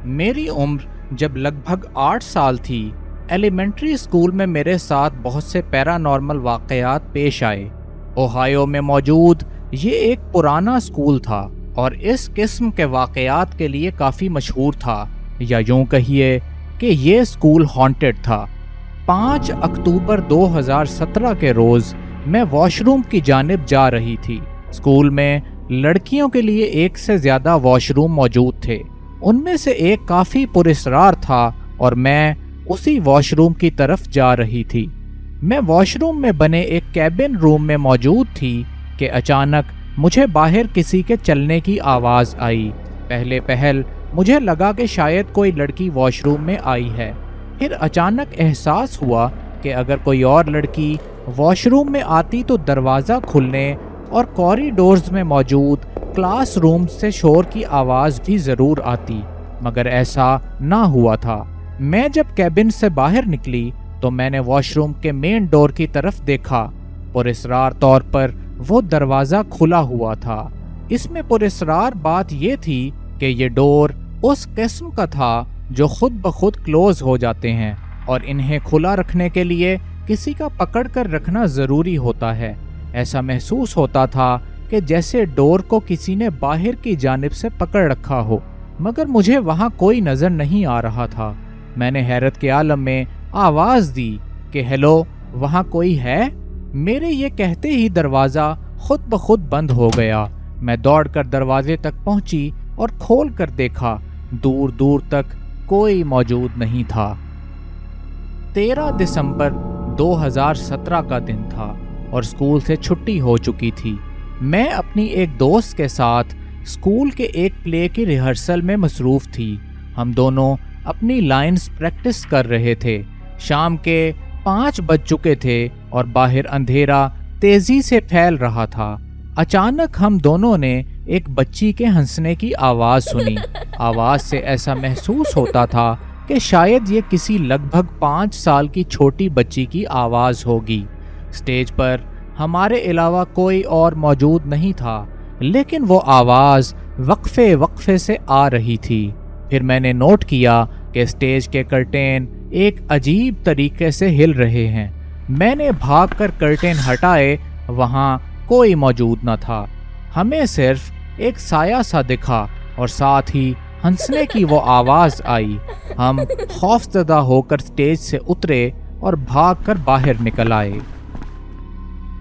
میری عمر جب لگ بھگ 8 سال تھی، ایلیمنٹری اسکول میں میرے ساتھ بہت سے پیرانارمل واقعات پیش آئے۔ اوہایو میں موجود یہ ایک پرانا اسکول تھا اور اس قسم کے واقعات کے لیے کافی مشہور تھا، یا یوں کہیے کہ یہ اسکول ہانٹڈ تھا۔ 5 اکتوبر 2017 کے روز میں واش روم کی جانب جا رہی تھی۔ اسکول میں لڑکیوں کے لیے 1 سے زیادہ واش روم موجود تھے، ان میں سے ایک کافی پراسرار تھا اور میں اسی واش روم کی طرف جا رہی تھی۔ میں واش روم میں بنے ایک کیبن روم میں موجود تھی کہ اچانک مجھے باہر کسی کے چلنے کی آواز آئی۔ پہل مجھے لگا کہ شاید کوئی لڑکی واش روم میں آئی ہے، پھر اچانک احساس ہوا کہ اگر کوئی اور لڑکی واش روم میں آتی تو دروازہ کھلنے اور کوریڈورز میں موجود کلاس روم سے شور کی آواز بھی ضرور آتی، مگر ایسا نہ ہوا تھا۔ میں جب کیبن سے باہر نکلی تو میں نے واش روم کے مین ڈور کی طرف دیکھا۔ پراسرار طور پر وہ دروازہ کھلا ہوا تھا۔ اس میں پراسرار بات یہ تھی کہ یہ ڈور اس قسم کا تھا جو خود بخود کلوز ہو جاتے ہیں اور انہیں کھلا رکھنے کے لیے کسی کا پکڑ کر رکھنا ضروری ہوتا ہے۔ ایسا محسوس ہوتا تھا کہ جیسے ڈور کو کسی نے باہر کی جانب سے پکڑ رکھا ہو، مگر مجھے وہاں کوئی نظر نہیں آ رہا تھا۔ میں نے حیرت کے عالم میں آواز دی کہ ہیلو، وہاں کوئی ہے؟ میرے یہ کہتے ہی دروازہ خود بخود بند ہو گیا۔ میں دوڑ کر دروازے تک پہنچی اور کھول کر دیکھا، دور دور تک کوئی موجود نہیں تھا۔ 13 دسمبر 2017 کا دن تھا اور اسکول سے چھٹی ہو چکی تھی۔ میں اپنی ایک دوست کے ساتھ اسکول کے ایک پلے کی ریہرسل میں مصروف تھی۔ ہم دونوں اپنی لائنز پریکٹس کر رہے تھے۔ شام کے 5 بج چکے تھے اور باہر اندھیرا تیزی سے پھیل رہا تھا۔ اچانک ہم دونوں نے ایک بچی کے ہنسنے کی آواز سنی۔ آواز سے ایسا محسوس ہوتا تھا کہ شاید یہ کسی لگ بھگ 5 سال کی چھوٹی بچی کی آواز ہوگی۔ اسٹیج پر ہمارے علاوہ کوئی اور موجود نہیں تھا، لیکن وہ آواز وقفے وقفے سے آ رہی تھی۔ پھر میں نے نوٹ کیا کہ اسٹیج کے کرٹین ایک عجیب طریقے سے ہل رہے ہیں۔ میں نے بھاگ کر کرٹین ہٹائے، وہاں کوئی موجود نہ تھا۔ ہمیں صرف ایک سایہ سا دکھا اور ساتھ ہی ہنسنے کی وہ آواز آئی۔ ہم خوفزدہ ہو کر اسٹیج سے اترے اور بھاگ کر باہر نکل آئے۔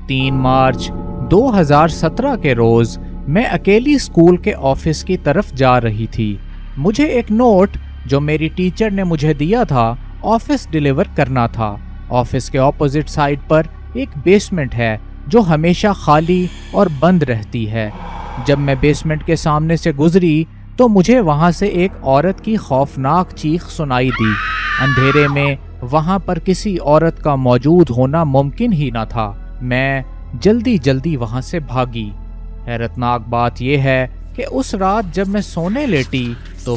3 مارچ 2017 کے روز میں اکیلی اسکول کے آفس کی طرف جا رہی تھی۔ مجھے ایک نوٹ جو میری ٹیچر نے مجھے دیا تھا آفس ڈیلیور کرنا تھا۔ آفس کے اپوزٹ سائڈ پر ایک بیسمنٹ ہے جو ہمیشہ خالی اور بند رہتی ہے۔ جب میں بیسمنٹ کے سامنے سے گزری تو مجھے وہاں سے ایک عورت کی خوفناک چیخ سنائی دی۔ اندھیرے میں وہاں پر کسی عورت کا موجود ہونا ممکن ہی نہ تھا۔ میں جلدی وہاں سے بھاگی۔ حیرتناک بات یہ ہے کہ اس رات جب میں سونے لیٹی تو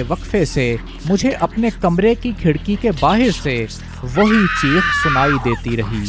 وقفے سے مجھے اپنے کمرے کی کھڑکی کے باہر سے وہی چیخ سنائی دیتی رہی۔